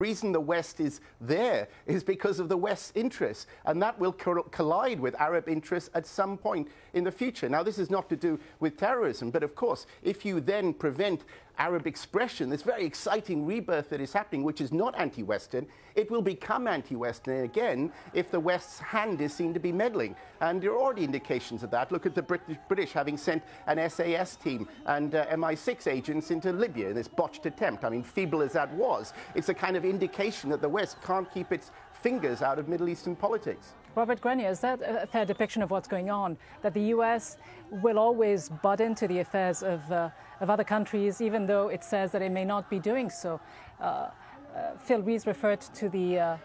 The reason the West is there is because of the West's interests, and that will collide with Arab interests at some point in the future. Now, this is not to do with terrorism, but of course, if you then prevent Arab expression, this very exciting rebirth that is happening, which is not anti-Western, it will become anti-Western again if the West's hand is seen to be meddling. And there are already indications of that. Look at the British having sent an SAS team and MI6 agents into Libya in this botched attempt. I mean, feeble as that was, it's a kind of indication that the West can't keep its fingers out of Middle Eastern politics. Robert Grenier, is that a fair depiction of what's going on? That the US will always butt into the affairs of other countries, even though it says that it may not be doing so? Phil Rees referred to the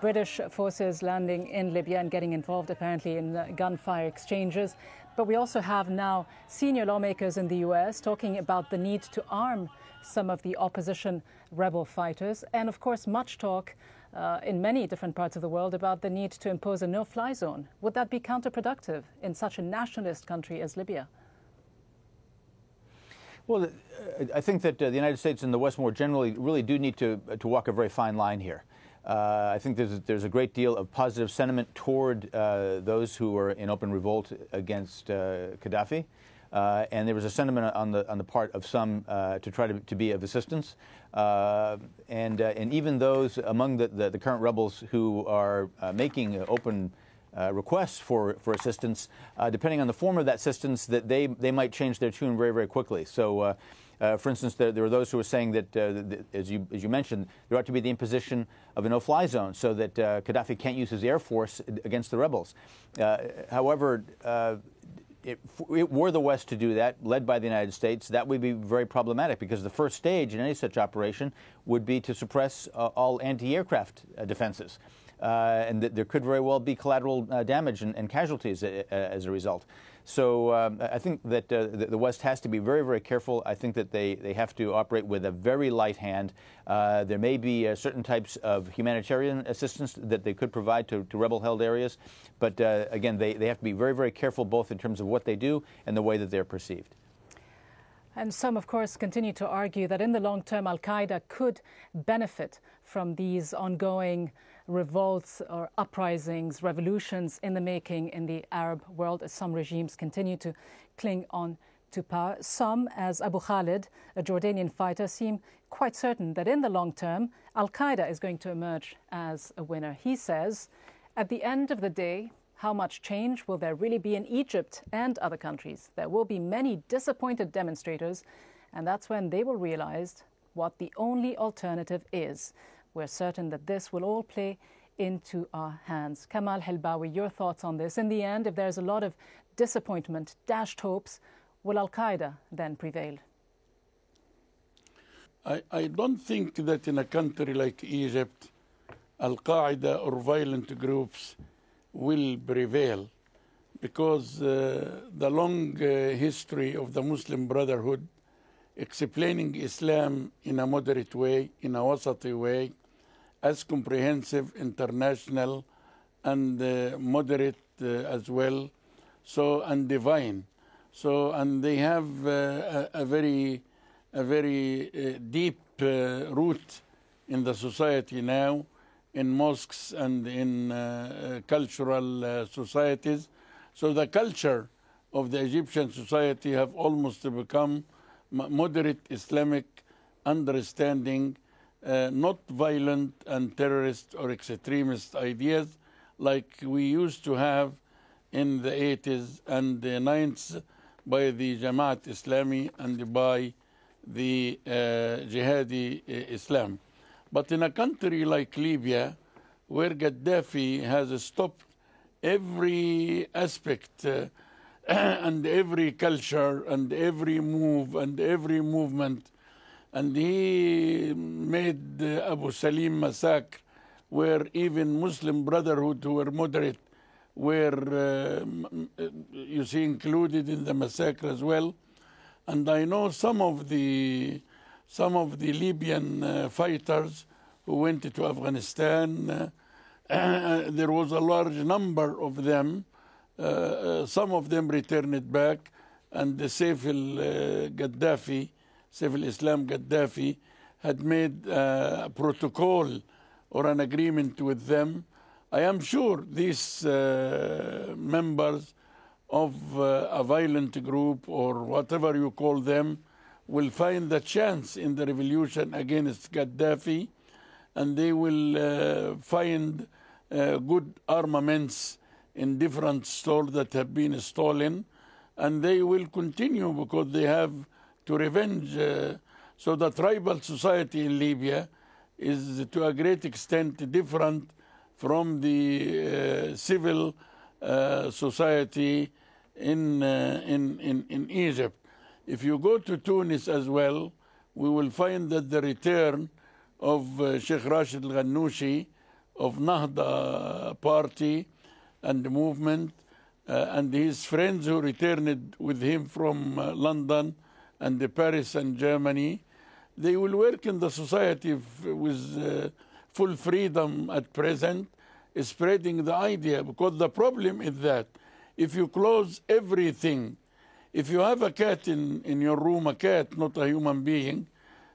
British forces landing in Libya and getting involved apparently in gunfire exchanges. But we also have now senior lawmakers in the US talking about the need to arm some of the opposition rebel fighters. And of course, much talk in many different parts of the world about the need to impose a no-fly zone. Would that be counterproductive in such a nationalist country as Libya? Well, I think that the United States and the West more generally really do need to walk a very fine line here. I think there's a great deal of positive sentiment toward those who are in open revolt against Gaddafi. And there was a sentiment on the part of some to try to be of assistance, and even those among the current rebels who are making open requests for assistance, depending on the form of that assistance, that they might change their tune very, very quickly. So, for instance, there were those who were saying that, as you mentioned, there ought to be the imposition of a no-fly zone so that Gaddafi can't use his air force against the rebels. However, were the West to do that, led by the United States, that would be very problematic, because the first stage in any such operation would be to suppress all anti-aircraft defenses. And there could very well be collateral damage and casualties as a result. So I think that the West has to be very, very careful. I think that they have to operate with a very light hand. There may be certain types of humanitarian assistance that they could provide to rebel-held areas. But again, they have to be very, very careful, both in terms of what they do and the way that they're perceived. And some, of course, continue to argue that in the long term, al-Qaeda could benefit from these ongoing revolts or uprisings, revolutions in the making in the Arab world, as some regimes continue to cling on to power. Some, as Abu Khalid, a Jordanian fighter, seem quite certain that in the long term, al-Qaeda is going to emerge as a winner. He says, at the end of the day, how much change will there really be in Egypt and other countries? There will be many disappointed demonstrators, and that's when they will realize what the only alternative is. We're certain that this will all play into our hands. Kamal Helbawi, your thoughts on this? In the end, if there's a lot of disappointment, dashed hopes, will al-Qaeda then prevail? I don't think that in a country like Egypt, al-Qaeda or violent groups will prevail, because the long history of the Muslim Brotherhood explaining Islam in a moderate way, in a wasati way, as comprehensive, international, and moderate as well, so, and divine. So, and they have a very deep root in the society now, in mosques and in cultural societies. So the culture of the Egyptian society have almost become moderate Islamic understanding, not violent and terrorist or extremist ideas like we used to have in the 80s and the 90s by the Jamaat Islami and by the Jihadi Islam. But in a country like Libya, where Gaddafi has stopped every aspect and every culture and every move and every movement, and he made Abu Salim massacre, where even Muslim Brotherhood who were moderate were, you see, included in the massacre as well. And I know some of the Libyan fighters who went to Afghanistan. There was a large number of them. Some of them returned back, and the Saif al-Gaddafi, Saif al-Islam Gaddafi, had made a protocol or an agreement with them, I am sure these members of a violent group or whatever you call them will find the chance in the revolution against Gaddafi, and they will find good armaments in different stores that have been stolen, and they will continue because they have to revenge. So the tribal society in Libya is to a great extent different from the civil society in Egypt. If you go to Tunis as well, we will find that the return of Sheikh Rashid al-Ghannouchi of Nahda party and the movement and his friends who returned with him from London and Paris and Germany, they will work in the society with full freedom at present, spreading the idea. Because the problem is that if you close everything, if you have a cat in your room, a cat, not a human being,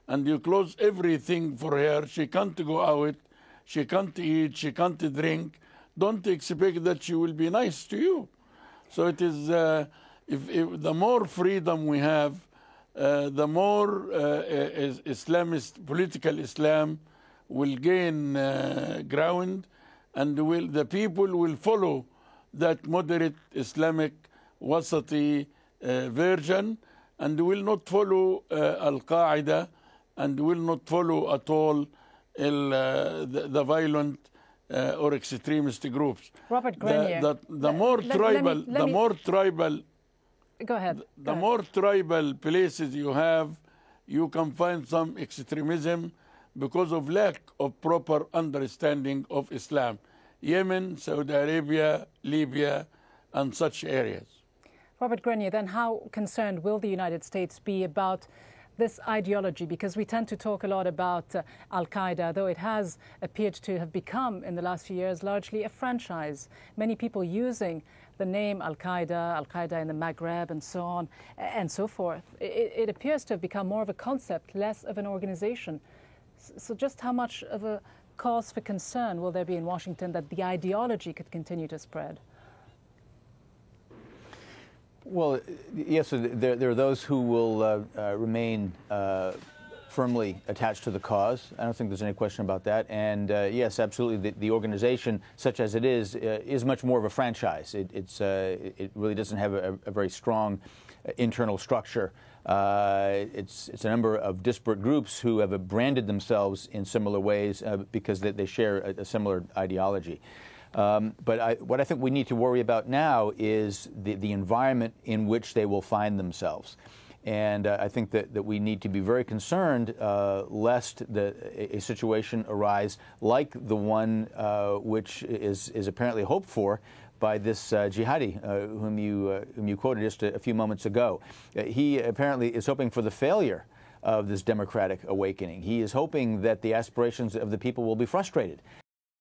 and you close everything for her, she can't go out, she can't eat, she can't drink, don't expect that she will be nice to you. So it is, if the more freedom we have, the more Islamist, political Islam will gain ground, and the people will follow that moderate Islamic Wasati version, and will not follow Al-Qaeda, and will not follow at all the violent or extremist groups. Robert Grenier. The more tribal, Go ahead. The more tribal places you have, you can find some extremism because of lack of proper understanding of Islam. Yemen, Saudi Arabia, Libya, and such areas. Robert Grenier, then how concerned will the United States be about this ideology? Because we tend to talk a lot about Al-Qaeda, though it has appeared to have become, in the last few years, largely a franchise. Many people using the name Al-Qaeda, Al-Qaeda in the Maghreb, and so on and so forth. It appears to have become more of a concept, less of an organization. So just how much of a cause for concern will there be in Washington that the ideology could continue to spread? Well, yes, there are those who will remain firmly attached to the cause. I don't think there's any question about that. And yes, absolutely, the organization, such as it is much more of a franchise. It really doesn't have a very strong internal structure. It's a number of disparate groups who have branded themselves in similar ways because they share a similar ideology. But what I think we need to worry about now is the environment in which they will find themselves. And I think that we need to be very concerned lest a situation arise like the one which is apparently hoped for by this jihadi whom you quoted just a few moments ago. He apparently is hoping for the failure of this democratic awakening. He is hoping that the aspirations of the people will be frustrated,